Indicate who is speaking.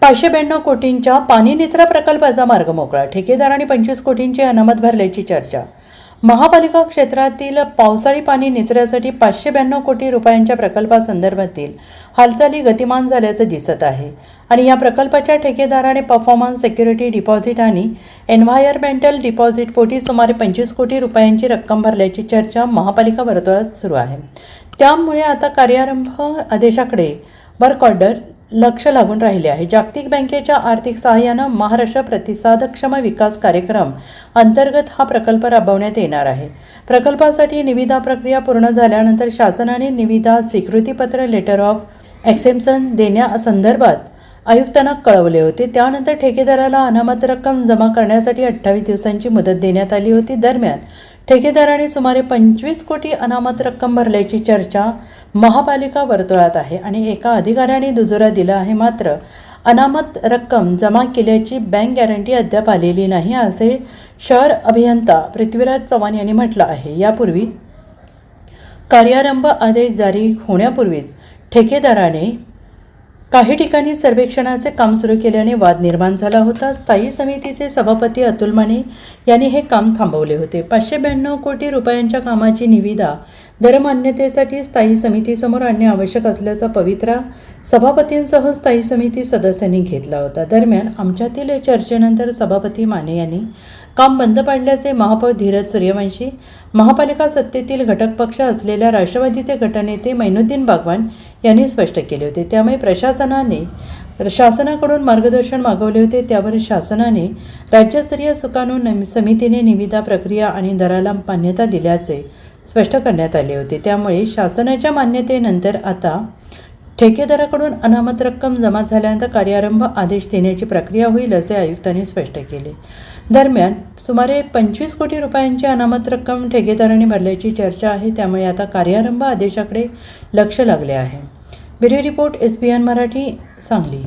Speaker 1: 592 कोटींच्या पाणी निचरा प्रकल्पाचा मार्ग मोकळा. ठेकेदारांनी 25 कोटींची अनामत भरल्याची चर्चा. महापालिका क्षेत्रातील पावसाळी पाणी निचऱ्यासाठी 592 कोटी रुपयांच्या प्रकल्पासंदर्भातील हालचाली गतिमान झाल्याचं दिसत आहे आणि या प्रकल्पाच्या ठेकेदाराने परफॉर्मन्स सिक्युरिटी डिपॉझिट आणि एन्व्हायरमेंटल डिपॉझिट पोटी सुमारे 25 कोटी रुपयांची रक्कम भरल्याची चर्चा महापालिका वर्तुळात सुरू आहे. त्यामुळे आता कार्यारंभ आदेशाकडे वर्क ऑर्डर लक्ष लागून राहिले आहे. जागतिक बँकेच्या आर्थिक सहाय्यानं महाराष्ट्र प्रतिसादक्षम विकास कार्यक्रम अंतर्गत हा प्रकल्प राबवण्यात येणार आहे. प्रकल्पासाठी निविदा प्रक्रिया पूर्ण झाल्यानंतर शासनाने निविदा स्वीकृतीपत्र लेटर ऑफ एक्सेप्शन देण्यासंदर्भात आयुक्तांना कळवले होते. त्यानंतर ठेकेदाराला अनामत रक्कम जमा करण्यासाठी 28 दिवसांची मुदत देण्यात आली होती. दरम्यान ठेकेदाराने सुमारे 25 कोटी अनामत रक्कम भरल्याची चर्चा महापालिका वर्तुळात आहे आणि एका अधिकाऱ्याने दुजोरा दिला आहे. मात्र अनामत रक्कम जमा केल्याची बँक गॅरंटी अद्याप आलेली नाही, असे शहर अभियंता पृथ्वीराज चव्हाण यांनी म्हटलं आहे. यापूर्वी कार्यारंभ आदेश जारी होण्यापूर्वीच ठेकेदाराने काही ठिकाणी सर्वेक्षणाचे काम सुरू केल्याने वाद निर्माण झाला होता. स्थायी समितीचे सभापती अतुल माने यांनी हे काम थांबवले होते. 592 कोटी रुपयांच्या कामाची निविदा दरमान्यतेसाठी स्थायी समितीसमोर आणणे आवश्यक असल्याचा पवित्रा सभापतींसह स्थायी समिती सदस्यांनी घेतला होता. दरम्यान आमच्यातील चर्चेनंतर सभापती माने यांनी काम बंद पाडल्याचे महापौर धीरज सूर्यवंशी, महापालिका सत्तेतील घटक पक्ष असलेल्या राष्ट्रवादीचे गटनेते मैनुद्दीन बागवान यांनी स्पष्ट केले होते. त्यामुळे शासनाकडून मार्गदर्शन मागवले होते. त्यावर शासनाने राज्यस्तरीय सुकाणू समितीने निविदा प्रक्रिया आणि दराला मान्यता दिल्याचे स्पष्ट करण्यात आले होते. त्यामुळे शासनाच्या मान्यतेनंतर आता ठेकेदाराकडून अनामत रक्कम जमा झाल्यानंतर कार्यारंभ आदेश देण्याची प्रक्रिया होईल, असे आयुक्तांनी स्पष्ट केले. दरम्यान सुमारे 25 कोटी रुपयांची अनामत रक्कम ठेकेदाराने भरल्याची चर्चा आहे. त्यामुळे आता कार्यारंभ आदेशाकडे लक्ष लागले आहे. Bureau report SBN Marathi, Sangli.